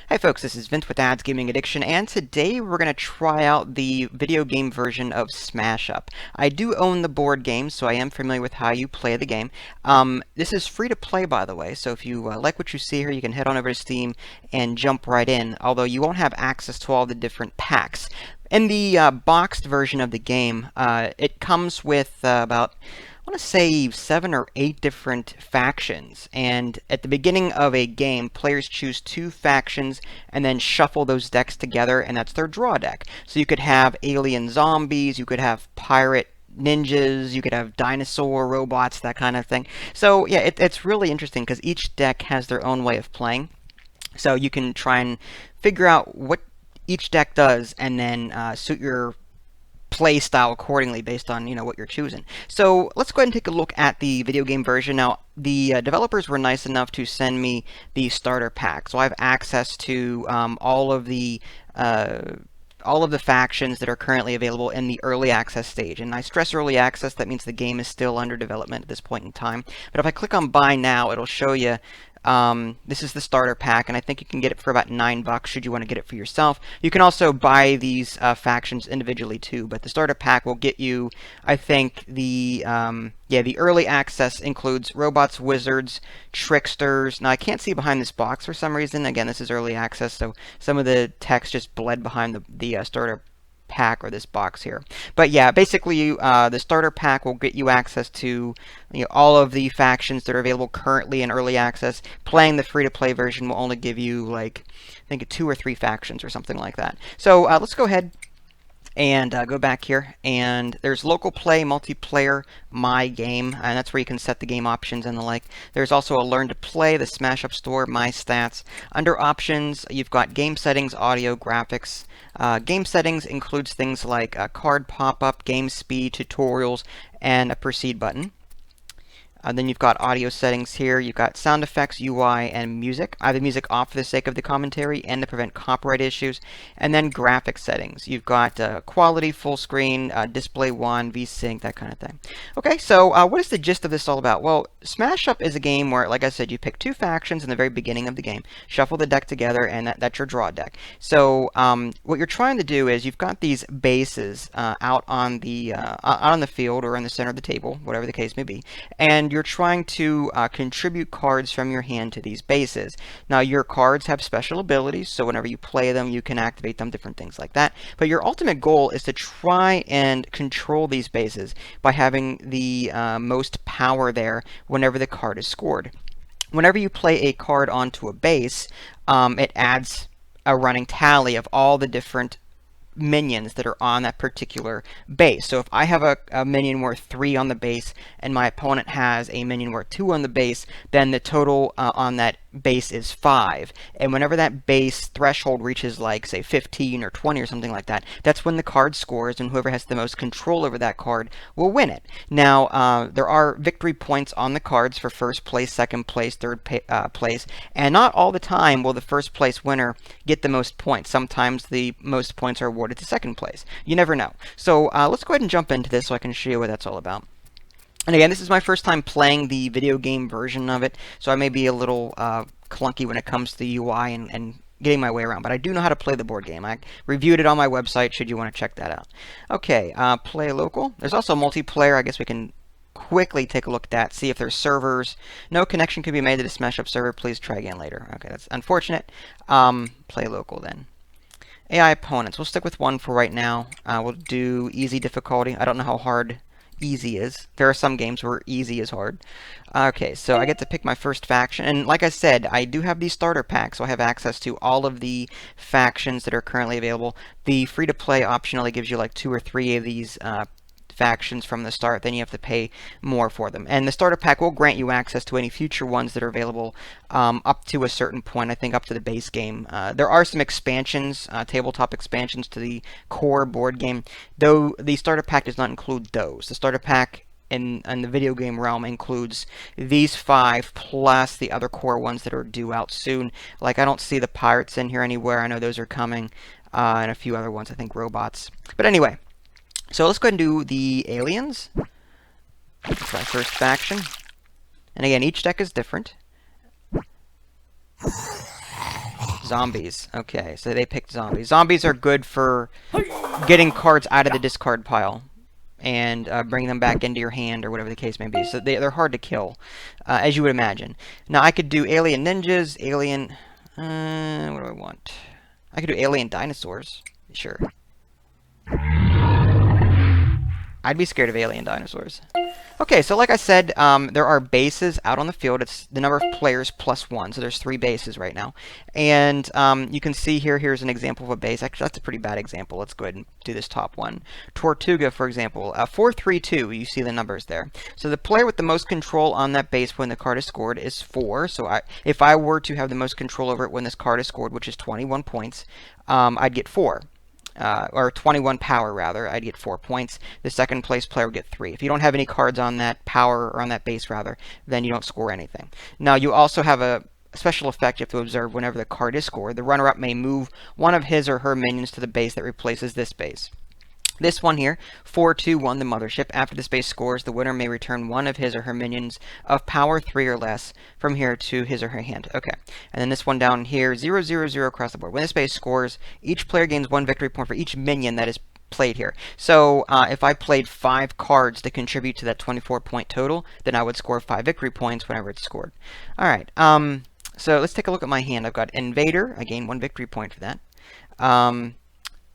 Hi folks, this is Vince with Ads Gaming Addiction, and today we're going to try out the video game version of Smash Up. I do own the board game, so I am familiar with how you play the game. This is free to play, by the way, so if you like what you see here, you can head on over to Steam and jump right in, although you won't have access to all the different packs. In the boxed version of the game, it comes with about I want to say 7 or 8 different factions, and at the beginning of a game, players choose 2 factions and then shuffle those decks together, and that's their draw deck. So you could have alien zombies, you could have pirate ninjas, you could have dinosaur robots, that kind of thing. So yeah, it's really interesting because each deck has their own way of playing. So you can try and figure out what each deck does and then suit your play style accordingly based on what you're choosing. So let's go ahead and take a look at the video game version. Now the developers were nice enough to send me the starter pack, so I have access to all of the factions that are currently available in the early access stage. And I stress early access, that means the game is still under development at this point in time. But if I click on buy now, it'll show you this is the starter pack, and I think you can get it for about $9 should you want to get it for yourself. You can also buy these factions individually too, but the starter pack will get you, I think, the early access includes robots, wizards, tricksters. Now I can't see behind this box for some reason. Again, this is early access, so some of the text just bled behind the starter pack or this box here. But yeah, basically the starter pack will get you access to all of the factions that are available currently in early access. Playing the free-to-play version will only give you like I think 2 or 3 factions or something like that. So let's go ahead and go back here, and there's local play, multiplayer, my game, and that's where you can set the game options and the like. There's also a learn to play, the Smash Up store, my stats. Under options, you've got game settings, audio, graphics. Game settings includes things like card pop-up, game speed, tutorials, and a proceed button. Then you've got audio settings here. You've got sound effects, UI, and music. I have the music off for the sake of the commentary and to prevent copyright issues. And then graphic settings. You've got quality, full screen, display 1, VSync, that kind of thing. Okay, so what is the gist of this all about? Well, Smash Up is a game where, like I said, you pick 2 factions in the very beginning of the game, shuffle the deck together, and that's your draw deck. So what you're trying to do is you've got these bases out on the field or in the center of the table, whatever the case may be, and you're trying to contribute cards from your hand to these bases. Now your cards have special abilities, so whenever you play them you can activate them, different things like that. But your ultimate goal is to try and control these bases by having the most power there whenever the card is scored. Whenever you play a card onto a base, it adds a running tally of all the different minions that are on that particular base. So if I have a minion worth 3 on the base and my opponent has a minion worth 2 on the base, then the total on that base is 5. And whenever that base threshold reaches like say 15 or 20 or something like that, that's when the card scores, and whoever has the most control over that card will win it. Now there are victory points on the cards for first place, second place, third place, and not all the time will the first place winner get the most points. Sometimes the most points are awarded to second place. You never know. So let's go ahead and jump into this so I can show you what that's all about. And again, this is my first time playing the video game version of it, so I may be a little clunky when it comes to the UI and getting my way around, but I do know how to play the board game. I reviewed it on my website should you want to check that out. Okay, play local. There's also multiplayer. I guess we can quickly take a look at that, see if there's servers. No connection can be made to the Smash Up server. Please try again later. Okay, that's unfortunate. Play local then. AI opponents. We'll stick with 1 for right now. We'll do easy difficulty. I don't know how hard easy is. There are some games where easy is hard. Okay, so I get to pick my first faction, and like I said, I do have these starter packs, so I have access to all of the factions that are currently available. The free-to-play option only gives you like 2 or 3 of these factions from the start, then you have to pay more for them. And the starter pack will grant you access to any future ones that are available up to a certain point, I think up to the base game. There are some expansions, tabletop expansions to the core board game, though the starter pack does not include those. The starter pack in the video game realm includes these 5 plus the other core ones that are due out soon. Like I don't see the pirates in here anywhere. I know those are coming, and a few other ones, I think robots. But anyway, so let's go ahead and do the aliens. That's my first faction. And again, each deck is different. Zombies. Okay, so they picked zombies. Zombies are good for getting cards out of the discard pile and bringing them back into your hand or whatever the case may be. So they're hard to kill, as you would imagine. Now I could do alien ninjas, alien... what do I want? I could do alien dinosaurs. Sure. I'd be scared of alien dinosaurs. Okay, so like I said, there are bases out on the field. It's the number of players plus 1, so there's 3 bases right now. And you can see here's an example of a base. Actually, that's a pretty bad example. Let's go ahead and do this top one. Tortuga, for example, 4-3-2, you see the numbers there. So the player with the most control on that base when the card is scored is 4. So if I were to have the most control over it when this card is scored, which is 21 points, I'd get 4. Or 21 power rather, I'd get 4 points. The second place player would get 3. If you don't have any cards on that power, or on that base rather, then you don't score anything. Now you also have a special effect you have to observe whenever the card is scored. The runner-up may move one of his or her minions to the base that replaces this base. This one here, 4-2-1, the mothership. After this base scores, the winner may return one of his or her minions of power 3 or less from here to his or her hand. Okay. And then this one down here, 0-0-0 across the board. When this base scores, each player gains 1 victory point for each minion that is played here. So if I played 5 cards to contribute to that 24-point total, then I would score 5 victory points whenever it's scored. All right. So let's take a look at my hand. I've got Invader. I gain 1 victory point for that.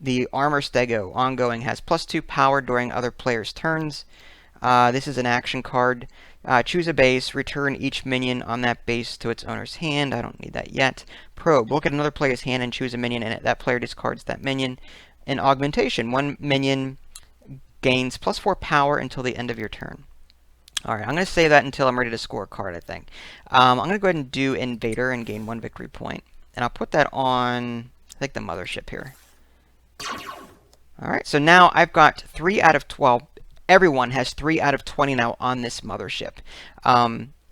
The Armor Stego, ongoing, has +2 power during other players' turns. This is an action card. Choose a base, return each minion on that base to its owner's hand. I don't need that yet. Probe, look at another player's hand and choose a minion in it. That player discards that minion. And Augmentation, one minion gains +4 power until the end of your turn. Alright, I'm going to save that until I'm ready to score a card, I think. I'm going to go ahead and do Invader and gain 1 victory point. And I'll put that on, I think, the mothership here. Alright, so now I've got 3 out of 12. Everyone has 3 out of 20 now on this mothership.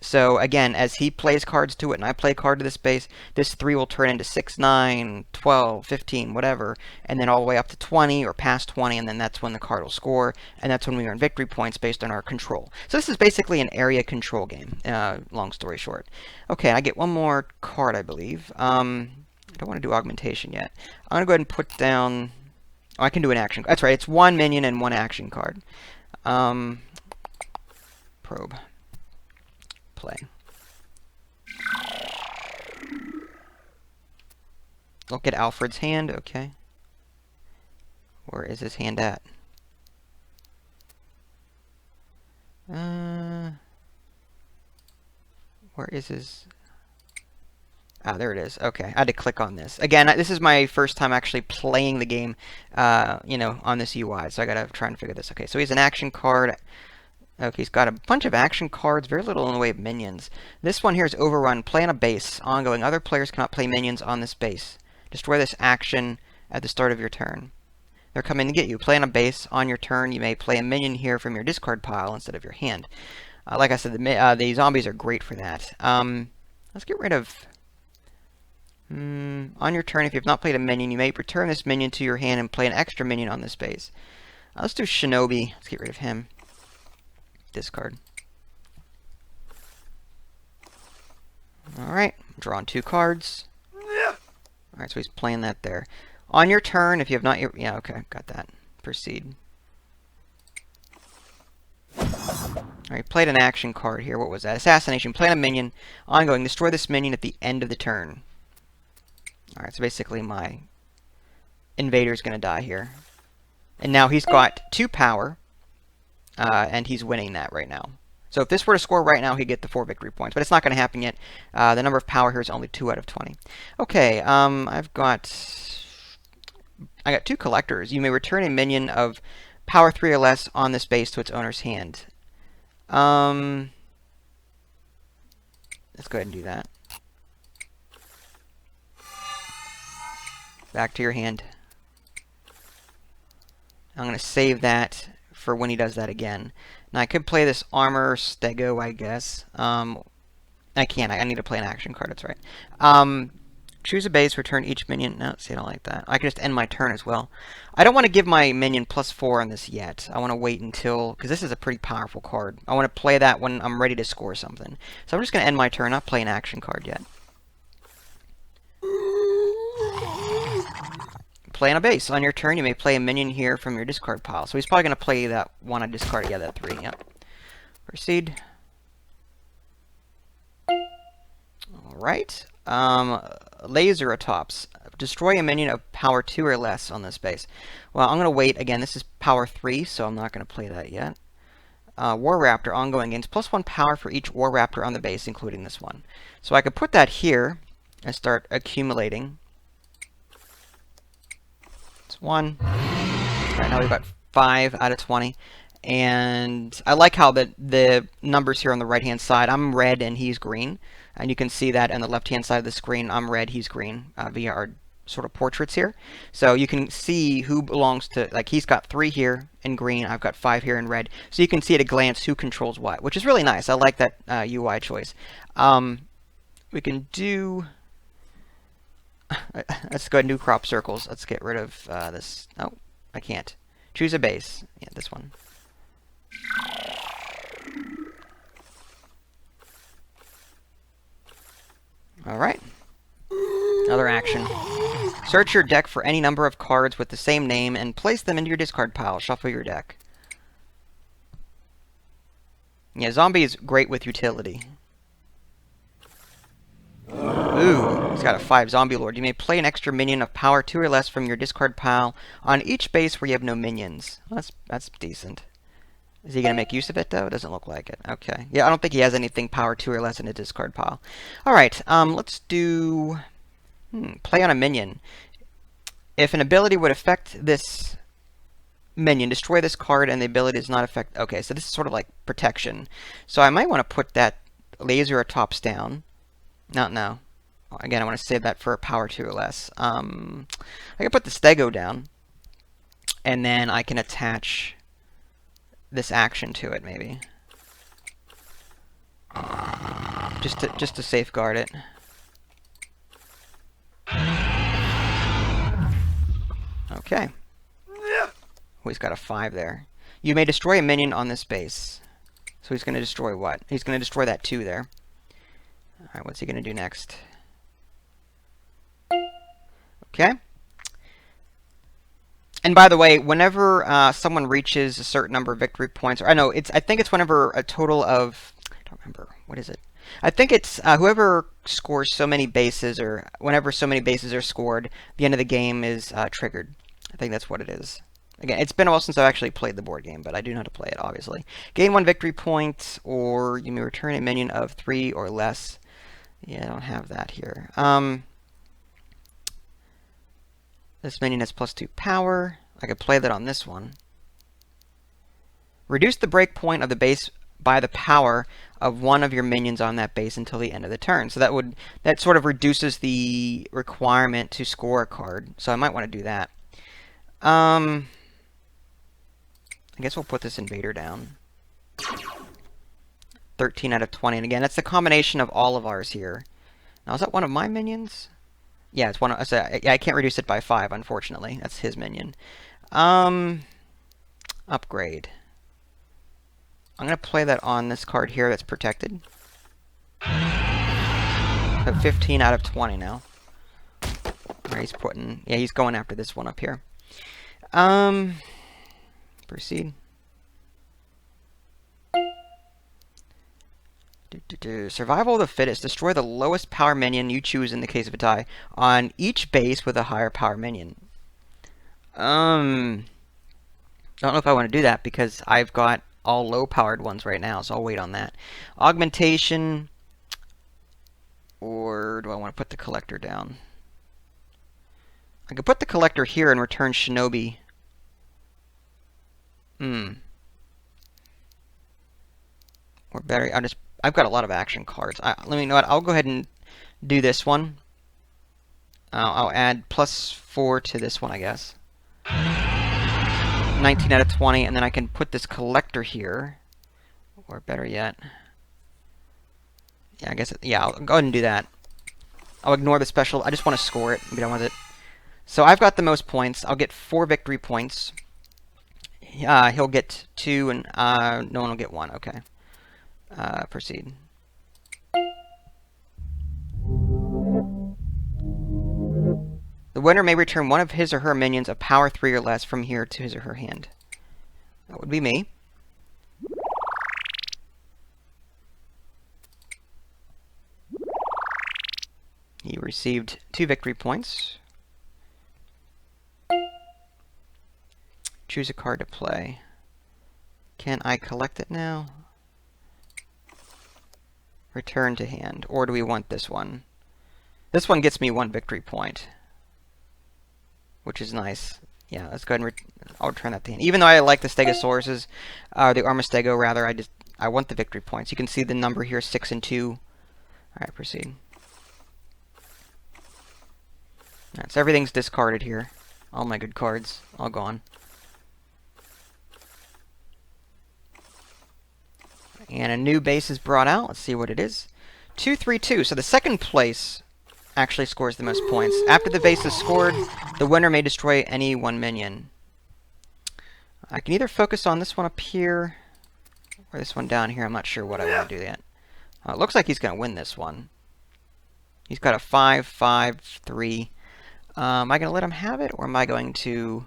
So again, as he plays cards to it and I play a card to this base, this 3 will turn into 6, 9, 12, 15, whatever, and then all the way up to 20 or past 20, and then that's when the card will score, and that's when we earn victory points based on our control. So this is basically an area control game, long story short. Okay, I get one more card, I believe. I don't want to do augmentation yet. I'm going to go ahead and put down... Oh, I can do an action. That's right, it's 1 minion and 1 action card. Probe. Play. Look at Alfred's hand, okay. Where is his hand at? Where is his... Ah, there it is. Okay, I had to click on this. Again, this is my first time actually playing the game, you know, on this UI, so I gotta try and figure this. Okay, so he's an action card. Okay, he's got a bunch of action cards, very little in the way of minions. This one here is Overrun. Play on a base. Ongoing. Other players cannot play minions on this base. Destroy this action at the start of your turn. They're coming to get you. Play on a base. On your turn, you may play a minion here from your discard pile instead of your hand. Like I said, the zombies are great for that. Let's get rid of... on your turn, if you have not played a minion, you may return this minion to your hand and play an extra minion on this base. Let's do Shinobi. Let's get rid of him. Discard. Alright, drawing 2 cards. Alright, so he's playing that there. On your turn, if you have not... Yeah, okay, got that. Proceed. Alright, played an action card here. What was that? Assassination. Play on a minion. Ongoing. Destroy this minion at the end of the turn. Alright, so basically my invader's going to die here. And now he's got 2 power, and he's winning that right now. So if this were to score right now, he'd get the 4 victory points. But it's not going to happen yet. The number of power here is only 2 out of 20. Okay, I got 2 collectors. You may return a minion of power 3 or less on this base to its owner's hand. Let's go ahead and do that. Back to your hand. I'm going to save that for when he does that again. Now I could play this Armor Stego, I guess. I can't. I need to play an action card. That's right. Choose a base, return each minion. No, see, I don't like that. I can just end my turn as well. I don't want to give my minion +4 on this yet. I want to wait until... Because this is a pretty powerful card. I want to play that when I'm ready to score something. So I'm just going to end my turn, not play an action card yet. play on a base. On your turn, you may play a minion here from your discard pile. So he's probably going to play that one I discarded. Yeah, that 3. Yep. Proceed. Alright. Laser Atops. Destroy a minion of power 2 or less on this base. Well, I'm going to wait. Again, this is power 3, so I'm not going to play that yet. War Raptor, ongoing gains +1 power for each War Raptor on the base, including this one. So I could put that here and start accumulating. It's 1. Right now we've got 5 out of 20. And I like how the numbers here on the right-hand side, I'm red and he's green. And you can see that on the left-hand side of the screen, I'm red, he's green, via our sort of portraits here. So you can see who belongs to, like he's got 3 here in green, I've got 5 here in red. So you can see at a glance who controls what, which is really nice. I like that UI choice. We can do, let's go ahead and do crop circles. Let's get rid of this. Oh, I can't. Choose a base. Yeah, this one. Alright. Another action. Search your deck for any number of cards with the same name and place them into your discard pile. Shuffle your deck. Yeah, zombie is great with utility. Ooh, he's got a 5 zombie lord. You may play an extra minion of power 2 or less from your discard pile on each base where you have no minions. Well, that's decent. Is he going to make use of it, though? It doesn't look like it. Okay. Yeah, I don't think he has anything power 2 or less in a discard pile. Alright, let's do... play on a minion. If an ability would affect this minion, destroy this card, and the ability does not affect... Okay, so this is sort of like protection. So I might want to put that laser tops down. No. Again, I want to save that for a power 2 or less. I can put the stego down, and then I can attach this action to it, maybe. Just to safeguard it. Okay. Oh, he's got a 5 there. You may destroy a minion on this base. So he's going to destroy what? He's going to destroy that 2 there. Alright, what's he going to do next? Okay. And by the way, whenever someone reaches a certain number of victory points, or I think it's whenever a total of, I don't remember, what is it? I think it's whoever scores so many bases, or whenever so many bases are scored, the end of the game is triggered. I think that's what it is. Again, it's been a while since I've actually played the board game, but I do know how to play it, obviously. Gain 1 victory point, or you may return a minion of 3 or less. Yeah, I don't have that here. This minion has +2 power. I could play that on this one. Reduce the break point of the base by the power of one of your minions on that base until the end of the turn. So that sort of reduces the requirement to score a card. So I might want to do that. I guess we'll put this invader down. 13 out of 20. And again, that's the combination of all of ours here. Now, is that one of my minions? Yeah, it's one. I can't reduce it by 5, unfortunately. That's his minion. Upgrade. I'm going to play that on this card here that's protected. So 15 out of 20 now. Where he's putting... Yeah, he's going after this one up here. Proceed. Survival of the fittest. Destroy the lowest power minion you choose in the case of a tie on each base with a higher power minion. I don't know if I want to do that because I've got all low-powered ones right now, so I'll wait on that. Augmentation, or do I want to put the collector down? I could put the collector here and return Shinobi. Or better, I've got a lot of action cards. Let me know what. I'll go ahead and do this one. I'll add +4 to this one, I guess. 19 out of 20, and then I can put this collector here. Or better yet. Yeah, I guess, yeah, I'll go ahead and do that. I'll ignore the special. I just want to score it and be done with it. So I've got the most points. I'll get 4 victory points. He'll get 2, and no one will get 1. Okay. Proceed. The The winner may return one of his or her minions of power 3 or less from here to his or her hand. That would be me. He received 2 victory points. Choose a card to play. Can I collect it now? Return to hand. Or do we want this one? This one gets me 1 victory point, which is nice. Yeah, let's go ahead and I'll return that to hand. Even though I like the Stegosauruses, the Armistego rather, I want the victory points. You can see the number here, 6 and 2. Alright, proceed. Alright, so everything's discarded here. All my good cards, all gone. And a new base is brought out. Let's see what it is. 2-3-2. So the second place actually scores the most points. After the base is scored, the winner may destroy any one minion. I can either focus on this one up here or this one down here. I'm not sure what I want to do yet. It looks like he's going to win this one. He's got a 5-5-3. Am I going to let him have it, or am I going to...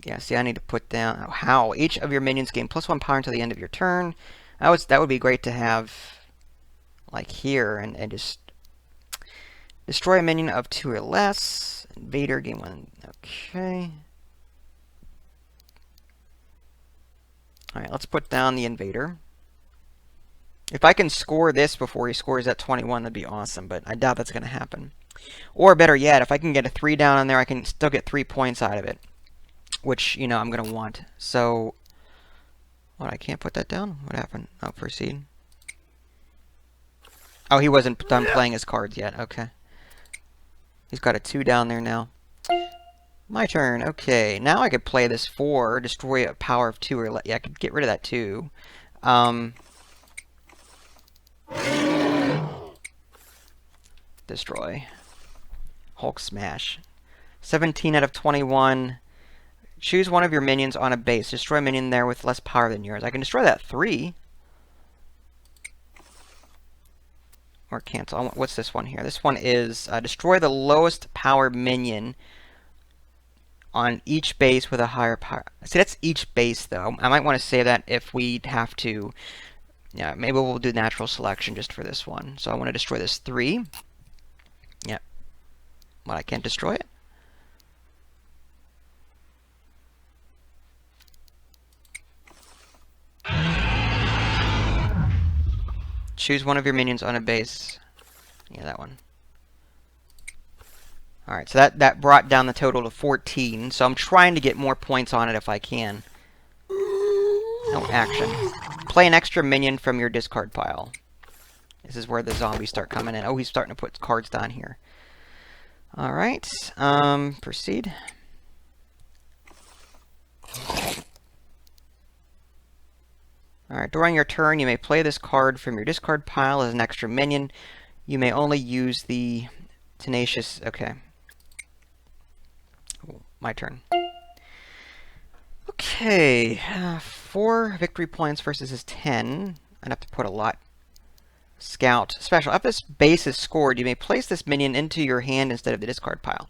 Yeah, see, I need to put down... Oh, how? Each of your minions gain +1 power until the end of your turn. That would be great to have, like, here, and just... Destroy a minion of 2 or less. Invader, gain 1. Okay. Alright, let's put down the Invader. If I can score this before he scores that 21, that'd be awesome, but I doubt that's going to happen. Or better yet, if I can get a 3 down on there, I can still get 3 points out of it, which, you know, I'm going to want. So, what, I can't put that down? What happened? Oh, proceed. Oh, he wasn't done playing his cards yet. Okay. He's got a 2 down there now. My turn. Okay, now I could play this 4, destroy a power of 2 or yeah, I could get rid of that 2. Destroy. Hulk smash. 17 out of 21. Choose one of your minions on a base. Destroy a minion there with less power than yours. I can destroy that 3. Or cancel. What's this one here? This one is destroy the lowest power minion on each base with a higher power. See, that's each base, though. I might want to save that if we have to. Yeah, maybe we'll do natural selection just for this one. So I want to destroy this 3. Yep. Well, I can't destroy it. Choose one of your minions on a base. Yeah, that one. Alright, so that brought down the total to 14. So I'm trying to get more points on it if I can. No action. Play an extra minion from your discard pile. This is where the zombies start coming in. Oh, he's starting to put cards down here. Alright, proceed. Alright, during your turn, you may play this card from your discard pile as an extra minion. You may only use the tenacious... Okay. My turn. Okay, 4 victory points versus his 10. I'd have to put a lot. Scout. Special. After this base is scored, you may place this minion into your hand instead of the discard pile.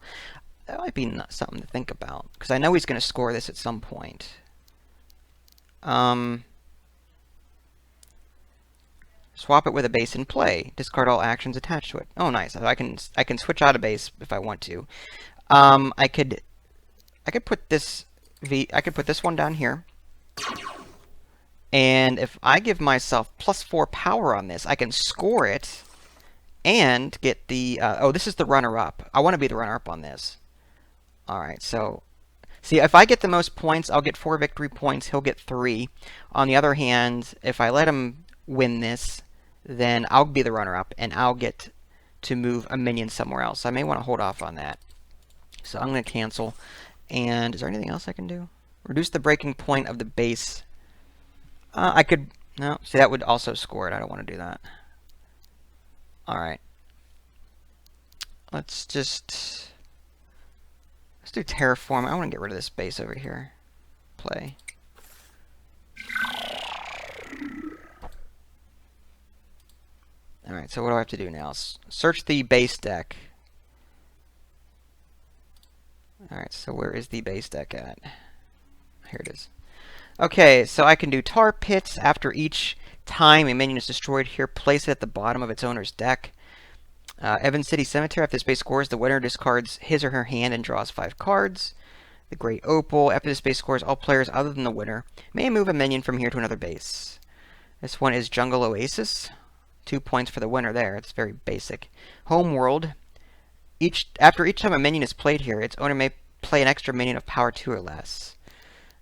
That might be something to think about, because I know he's going to score this at some point. Swap it with a base in play. Discard all actions attached to it. Oh, nice. I can switch out a base if I want to. I could put this one down here. And if I give myself +4 power on this, I can score it and get the oh, this is the runner-up. I want to be the runner-up on this. All right, so see, if I get the most points, I'll get 4 victory points. He'll get 3. On the other hand, if I let him win this, then I'll be the runner-up, and I'll get to move a minion somewhere else. I may want to hold off on that. So I'm going to cancel. And is there anything else I can do? Reduce the breaking point of the base. I could... No, see, that would also score it. I don't want to do that. Alright. Let's do terraform. I want to get rid of this base over here. Play. Alright, so what do I have to do now? Search the base deck. Alright, so where is the base deck at? Here it is. Okay, so I can do tar pits. After each time a minion is destroyed here, place it at the bottom of its owner's deck. Evans City Cemetery. After this base scores, the winner discards his or her hand and draws 5 cards. The Great Opal. After this base scores, all players other than the winner may move a minion from here to another base. This one is Jungle Oasis. 2 points for the winner there. It's very basic. Homeworld. After each time a minion is played here, its owner may play an extra minion of power 2 or less.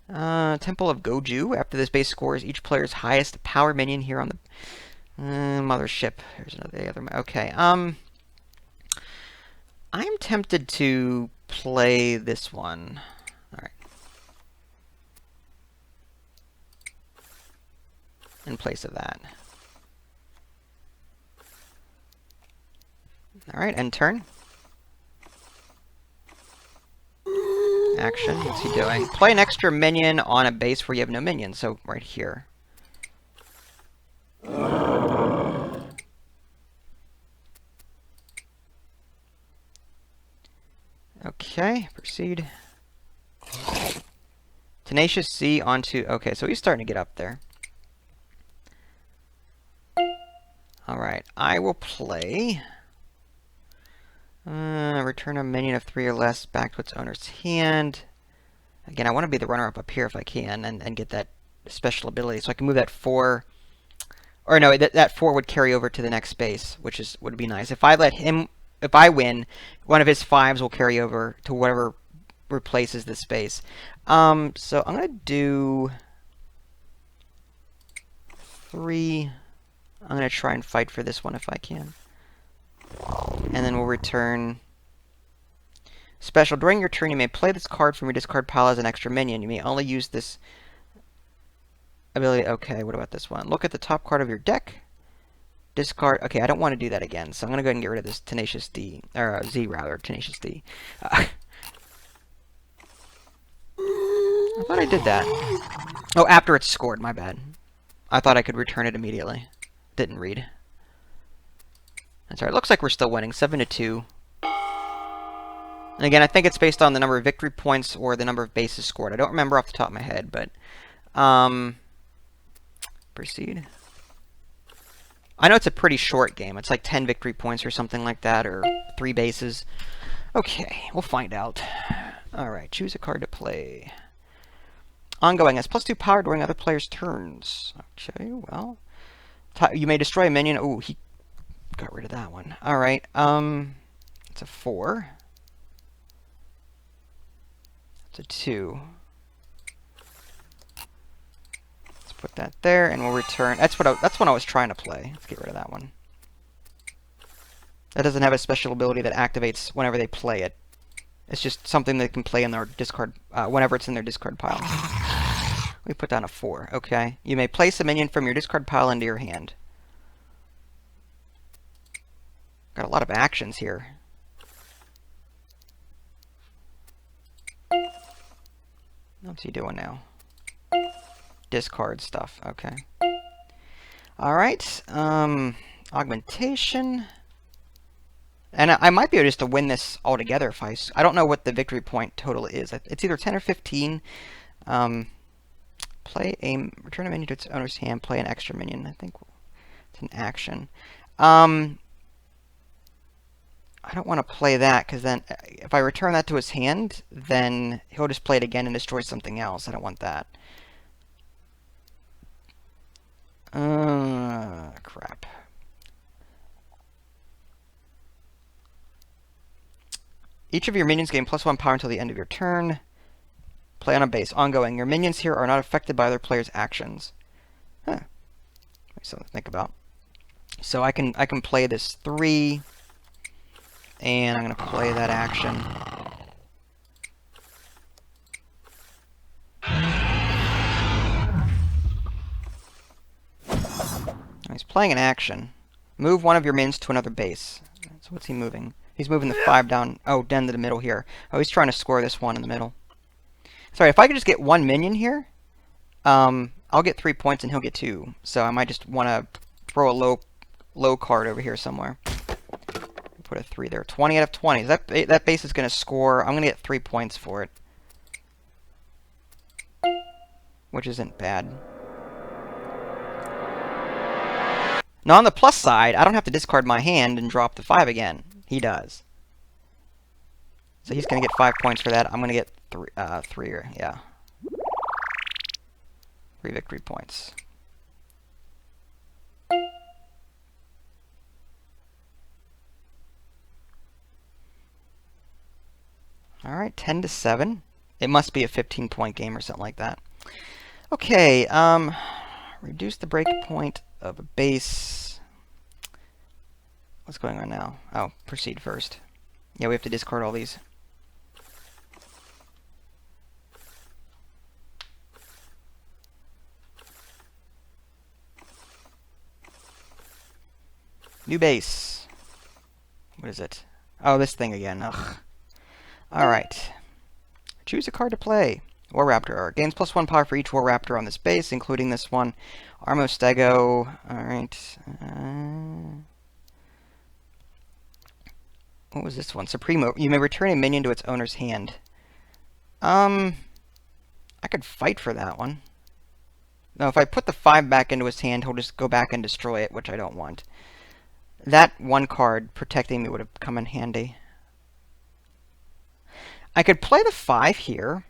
Temple of Goju. After this base scores, each player's highest power minion here on the mothership. Here's another. Okay. I'm tempted to play this one. All right. In place of that. All right, end turn. Action. What's he doing? Play an extra minion on a base where you have no minions. So right here. Okay, proceed. Tenacious C onto... Okay, so he's starting to get up there. Alright, I will play... return a minion of 3 or less back to its owner's hand. Again, I want to be the runner-up up here if I can, and get that special ability. So I can move that 4... Or no, that 4 would carry over to the next space, which would be nice. If I let him... If I win, one of his 5s will carry over to whatever replaces this space. So I'm going to do 3. I'm going to try and fight for this one if I can. And then we'll return... Special. During your turn, you may play this card from your discard pile as an extra minion. You may only use this ability... Okay, what about this one? Look at the top card of your deck. Discard... Okay, I don't want to do that again, so I'm going to go ahead and get rid of this Tenacious D. Or Z, rather. Tenacious D. I thought I did that. Oh, after it's scored. My bad. I thought I could return it immediately. Didn't read. That's alright. Looks like we're still winning. 7-2. And again, I think it's based on the number of victory points or the number of bases scored. I don't remember off the top of my head, but... proceed. I know it's a pretty short game. It's like 10 victory points or something like that, or 3 bases. Okay, we'll find out. Alright, choose a card to play. Ongoing has +2 power during other players' turns. Okay, well... You may destroy a minion. Ooh, he got rid of that one. Alright, it's a 4. It's a 2. Put that there, and we'll return. That's what I was trying to play. Let's get rid of that one. That doesn't have a special ability that activates whenever they play it. It's just something they can play in their discard whenever it's in their discard pile. We put down a 4. Okay. You may place a minion from your discard pile into your hand. Got a lot of actions here. What's he doing now? Discard stuff. Okay. Alright. Augmentation. And I might be able just to win this altogether if I don't know what the victory point total is. It's either 10 or 15. Return a minion to its owner's hand. Play an extra minion. I think it's an action. I don't want to play that, because then if I return that to his hand, then he'll just play it again and destroy something else. I don't want that. Crap. Each of your minions gain +1 power until the end of your turn. Play on a base. Ongoing. Your minions here are not affected by other players' actions. Huh. Something to think about. So I can play this 3, and I'm going to play that action. He's playing an action. Move one of your minions to another base. So what's he moving? He's moving the 5 down. Oh, down to the middle here. Oh, he's trying to score this one in the middle. Sorry, if I could just get 1 minion here, I'll get 3 points and he'll get 2. So I might just want to throw a low card over here somewhere. Put a 3 there. 20 out of 20. That base is going to score. I'm going to get 3 points for it, which isn't bad. Now on the plus side, I don't have to discard my hand and drop the 5 again. He does. So he's going to get 5 points for that. I'm going to get 3 victory points. All right, 10-7. It must be a 15-point game or something like that. Okay, reduce the break point of a base. What's going on now? Oh, proceed first. Yeah, we have to discard all these. New base. What is it? Oh, this thing again. Ugh. Alright. Choose a card to play. War Raptor. Gains +1 power for each War Raptor on this base, including this one. Armostego. Alright. What was this one? Supremo. You may return a minion to its owner's hand. I could fight for that one. No, if I put the 5 back into his hand, he'll just go back and destroy it, which I don't want. That one card protecting me would have come in handy. I could play the 5 here,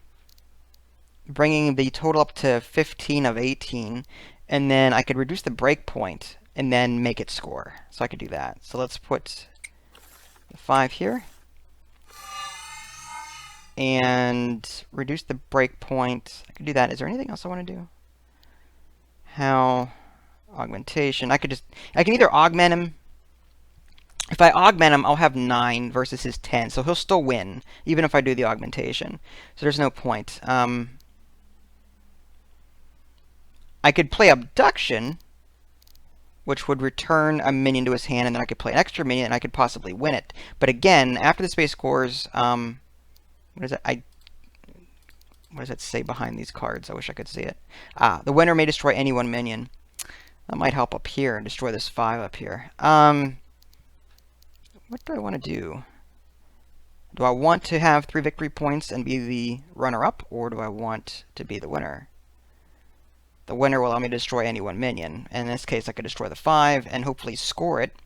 bringing the total up to 15 of 18, and then I could reduce the break point and then make it score. So I could do that. So let's put the 5 here and reduce the break point. I could do that. Is there anything else I want to do? How? Augmentation. I can either augment him. If I augment him, I'll have 9 versus his 10, so he'll still win, even if I do the augmentation. So there's no point. I could play Abduction, which would return a minion to his hand, and then I could play an extra minion, and I could possibly win it. But again, after the space scores, what is it? What does it say behind these cards? I wish I could see it. The winner may destroy any one minion. That might help up here and destroy this 5 up here. What do I want to do? Do I want to have 3 victory points and be the runner-up, or do I want to be the winner? The winner will allow me to destroy any one minion. And in this case, I could destroy the 5 and hopefully score it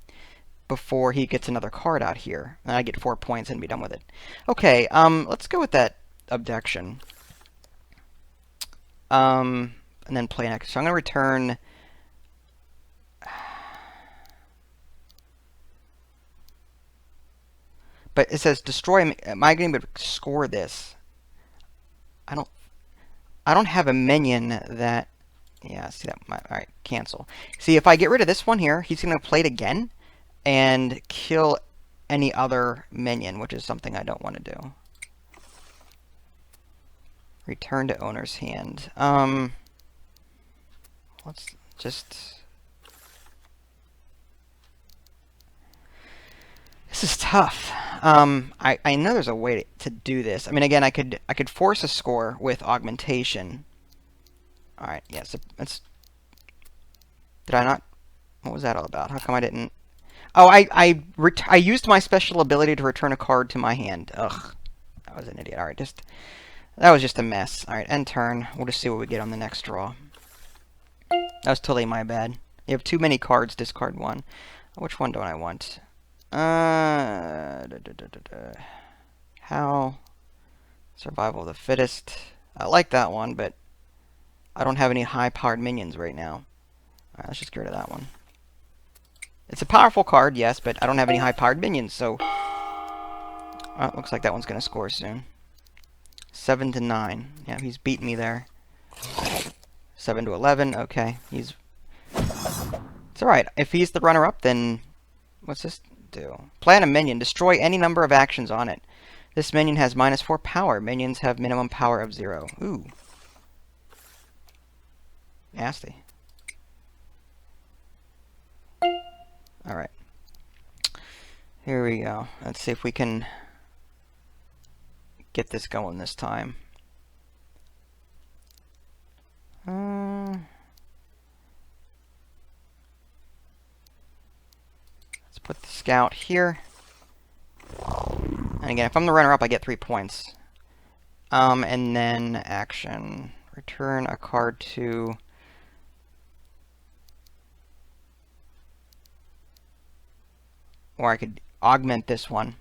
before he gets another card out here. And I get 4 points and be done with it. Okay, let's go with that Abduction. And then play next. So I'm going to return... But it says destroy. Am I going to score this? I don't have a minion that. Yeah, see that. All right, cancel. See, if I get rid of this one here, he's going to play it again and kill any other minion, which is something I don't want to do. Return to owner's hand. Let's just. This is tough. I know there's a way to do this. I mean, again, I could force a score with augmentation. All right, yes. Did I not? What was that all about? How come I didn't? Oh, I used my special ability to return a card to my hand. Ugh, I was an idiot. All right, that was just a mess. All right, end turn. We'll just see what we get on the next draw. That was totally my bad. You have too many cards. Discard one. Which one don't I want? How? Survival of the fittest. I like that one, but I don't have any high-powered minions right now. Alright, let's just get rid of that one. It's a powerful card, yes, but I don't have any high-powered minions, so... Well, looks like that one's going to score soon. 7-9. Yeah, he's beating me there. 7-11. Okay, he's... It's alright. If he's the runner-up, then... What's this do? Plan a minion. Destroy any number of actions on it. This minion has -4 power. Minions have minimum power of 0. Ooh. Nasty. Alright. Here we go. Let's see if we can get this going this time. Put the scout here. And again, if I'm the runner-up, I get 3 points. And then action. Return a card to... Or I could augment this one.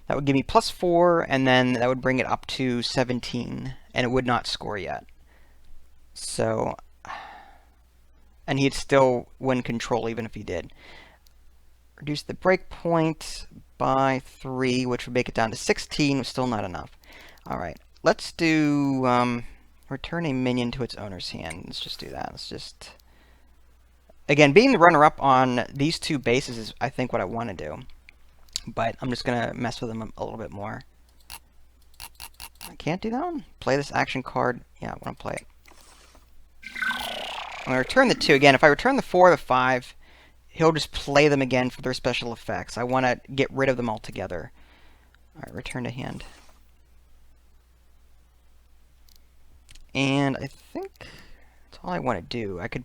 That would give me +4, and then that would bring it up to 17, and it would not score yet. So, and he'd still win control even if he did. Reduce the breakpoint by 3, which would make it down to 16, still not enough. Alright, let's do return a minion to its owner's hand. Let's just do that. Let's just... Again, being the runner-up on these 2 bases is, I think, what I want to do. But I'm just going to mess with them a little bit more. I can't do that one? Play this action card. Yeah, I want to play it. I'm going to return the 2. Again, if I return the 4 or the 5, he'll just play them again for their special effects. I want to get rid of them altogether. Alright, return to hand. And I think that's all I want to do. I could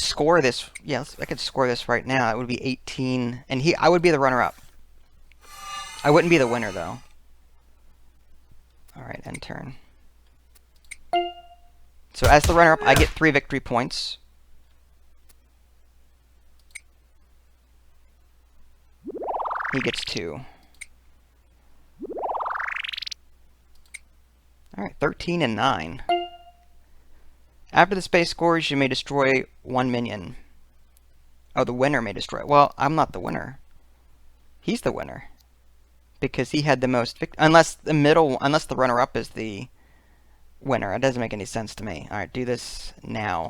score this. Yes, I could score this right now. It would be 18, and I would be the runner-up. I wouldn't be the winner, though. All right, end turn. So as the runner-up, I get 3 victory points. He gets 2. All right, 13 and 9. After the space scores, you may destroy 1 minion. Oh, the winner may destroy. Well, I'm not the winner. He's the winner. Because he had the most unless the runner-up is the winner. It doesn't make any sense to me. Alright, do this now.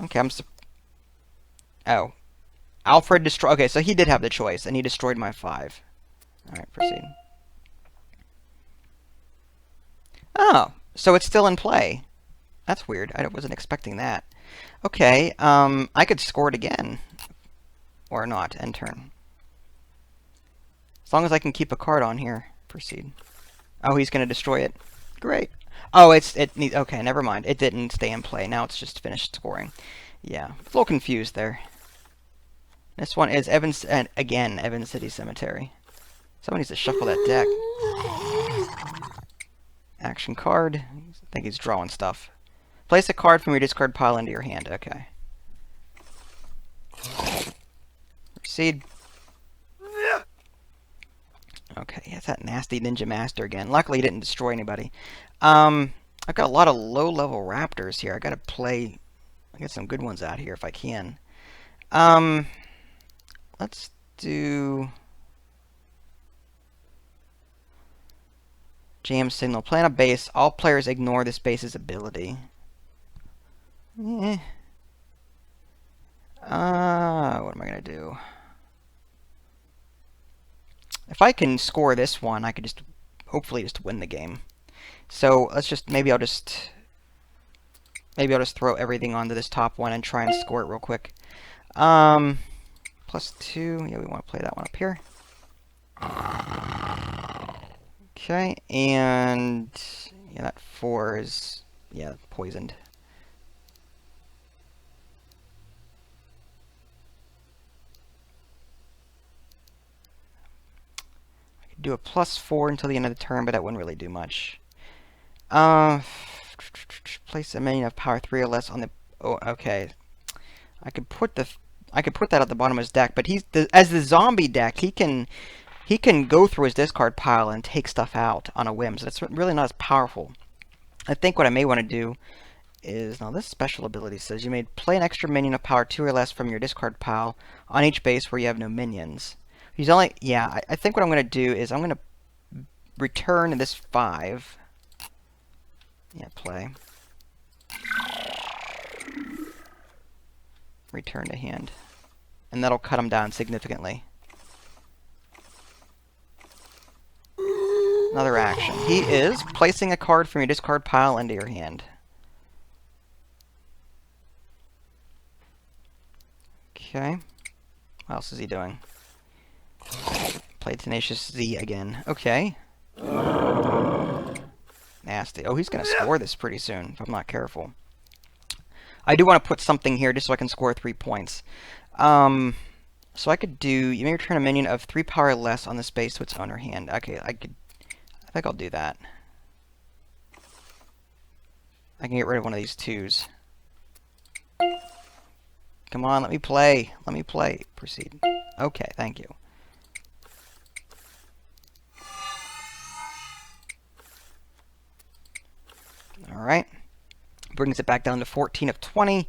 Okay, oh. Alfred destroyed... Okay, so he did have the choice, and he destroyed my 5. Alright, proceed. Oh, so it's still in play. That's weird. I wasn't expecting that. Okay, I could score it again. Or not. End turn. As long as I can keep a card on here. Proceed. Oh, he's going to destroy it. Great. Oh, okay, never mind. It didn't stay in play. Now it's just finished scoring. Yeah, a little confused there. This one is Evans City Cemetery. Someone needs to shuffle that deck. Action card. I think he's drawing stuff. Place a card from your discard pile into your hand. Okay. Proceed. Okay, it's that nasty Ninja Master again. Luckily, he didn't destroy anybody. I've got a lot of low-level raptors here. I gotta get some good ones out here if I can. Let's do... Jam signal. Play on a base. All players ignore this base's ability. What am I going to do? If I can score this one, I could just hopefully just win the game. So let's just maybe I'll just throw everything onto this top one and try and score it real quick. +2. Yeah, we want to play that one up here. Okay, and yeah, that 4 is poisoned. I could do a +4 until the end of the turn, but that wouldn't really do much. Place a minion of power 3 or less on the... Oh, okay. I could put that at the bottom of his deck, but as the zombie deck, he can go through his discard pile and take stuff out on a whim, so that's really not as powerful. I think what I may want to do is... Now, this special ability says you may play an extra minion of power 2 or less from your discard pile on each base where you have no minions. He's only... Yeah, I think what I'm going to do is I'm going to return this 5. Yeah, play. Return to hand. And that'll cut him down significantly. Another action. He is placing a card from your discard pile into your hand. Okay. What else is he doing? Played Tenacious Z again. Okay. Nasty. Oh, he's going to score this pretty soon, if I'm not careful. I do want to put something here just so I can score 3 points. So I could do, you may return a minion of 3 power less on the space to its owner hand. Okay, I think I'll do that. I can get rid of one of these 2s. Come on, let me play. Let me play. Proceed. Okay, thank you. Alright. Brings it back down to 14 of 20.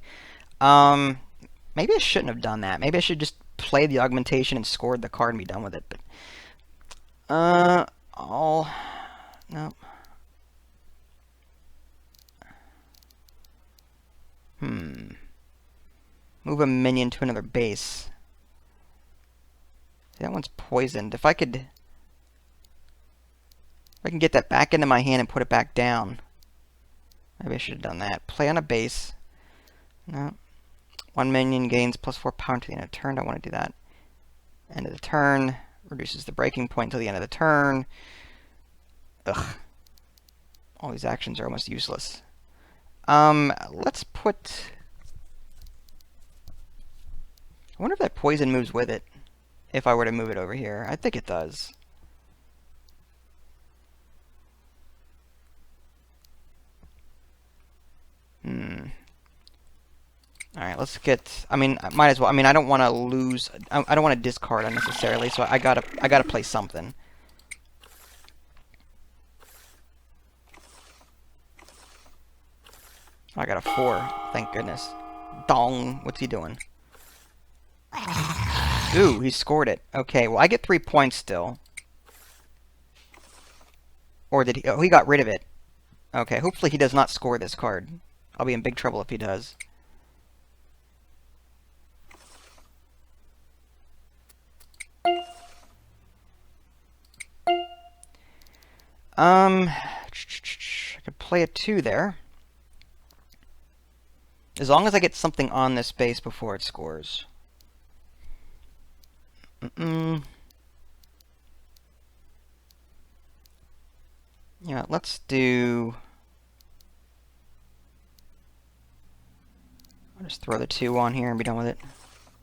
Maybe I shouldn't have done that. Maybe I should just play the augmentation and scored the card and be done with it. But no. Move a minion to another base. That one's poisoned. If I can get that back into my hand and put it back down. Maybe I should have done that. Play on a base. No. One minion gains +4 power to the end of the turn. Don't want to do that. End of the turn. Reduces the breaking point until the end of the turn. Ugh. All these actions are almost useless. Let's put... I wonder if that poison moves with it. If I were to move it over here. I think it does. Alright, let's get... I mean, I might as well... I mean, I don't want to lose... I don't want to discard unnecessarily, so I gotta play something. I got a 4. Thank goodness. Dong! What's he doing? Ooh, he scored it. Okay, well, I get 3 points still. Or did he... Oh, he got rid of it. Okay, hopefully he does not score this card. I'll be in big trouble if he does. I could play a 2 there. As long as I get something on this base before it scores. Yeah, let's do... I'll just throw the 2 on here and be done with it.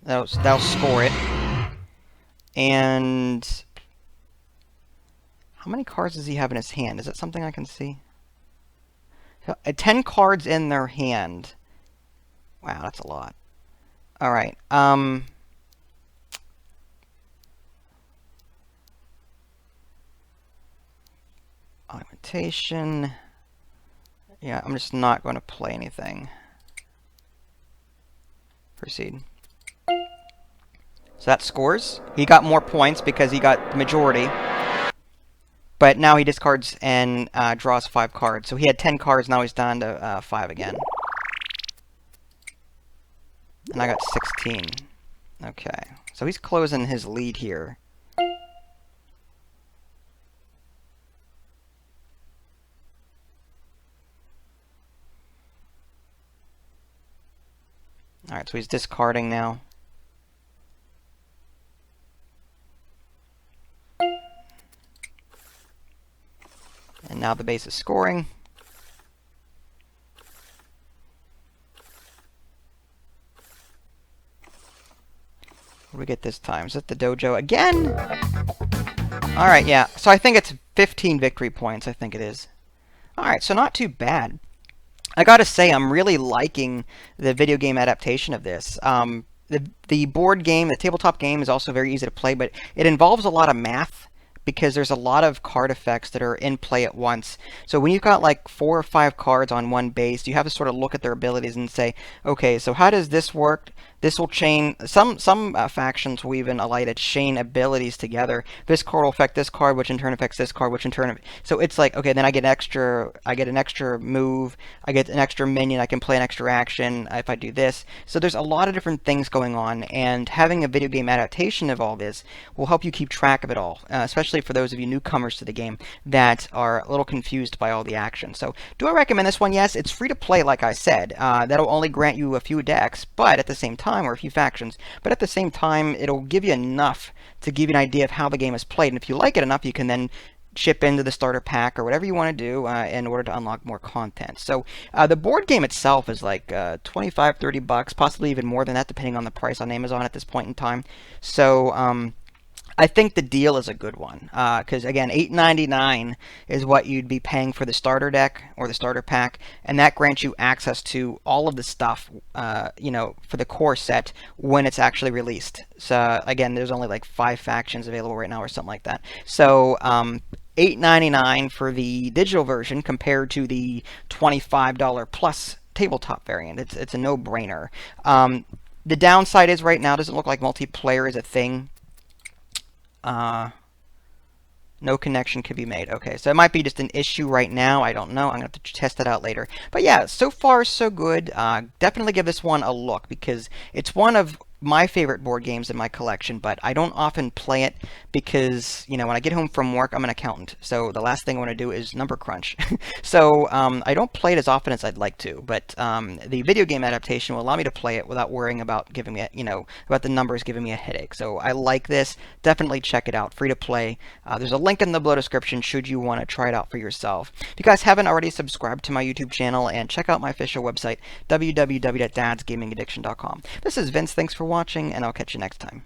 That'll score it. And... how many cards does he have in his hand? Is that something I can see? 10 cards in their hand. Wow, that's a lot. Alright, augmentation. Yeah, I'm just not going to play anything. Proceed. So that scores. He got more points because he got the majority. But now he discards and draws 5 cards. So he had 10 cards, now he's down to 5 again. And I got 16. Okay. So he's closing his lead here. Alright, so he's discarding now. And now the base is scoring. What do we get this time? Is it the dojo again? Alright, yeah. So I think it's 15 victory points. I think it is. Alright, so not too bad. I gotta say, I'm really liking the video game adaptation of this. The board game, the tabletop game, is also very easy to play, but it involves a lot of math because there's a lot of card effects that are in play at once. So when you've got like 4 or 5 cards on one base, you have to sort of look at their abilities and say, okay, so how does this work? This will chain, some factions will even allow you to chain abilities together. This card will affect this card, which in turn affects this card, which in turn, so it's like, okay, then I get an extra move, I get an extra minion, I can play an extra action if I do this. So there's a lot of different things going on, and having a video game adaptation of all this will help you keep track of it all, especially for those of you newcomers to the game that are a little confused by all the action. So do I recommend this one? Yes, it's free to play, like I said. That'll only grant you a few decks, but at the same time, or a few factions, but at the same time, it'll give you enough to give you an idea of how the game is played, and if you like it enough, you can then chip into the starter pack or whatever you want to do in order to unlock more content. So the board game itself is like 25, 30 bucks, possibly even more than that, depending on the price on Amazon at this point in time. So I think the deal is a good one because again, $8.99 is what you'd be paying for the starter deck or the starter pack, and that grants you access to all of the stuff, for the core set when it's actually released. So again, there's only like 5 factions available right now or something like that. So $8.99 for the digital version compared to the $25 plus tabletop variant. It's a no-brainer. The downside is right now it doesn't look like multiplayer is a thing. No connection could be made. Okay, so it might be just an issue right now. I don't know. I'm going to have to test it out later. But yeah, so far so good. Definitely give this one a look because it's one of my favorite board games in my collection, but I don't often play it because, when I get home from work, I'm an accountant. So the last thing I want to do is number crunch. So I don't play it as often as I'd like to, but the video game adaptation will allow me to play it without worrying about giving me, about the numbers giving me a headache. So I like this. Definitely check it out. Free to play. There's a link in the below description should you want to try it out for yourself. If you guys haven't already, subscribed to my YouTube channel and check out my official website, www.dadsgamingaddiction.com. This is Vince. Thanks for watching, and I'll catch you next time.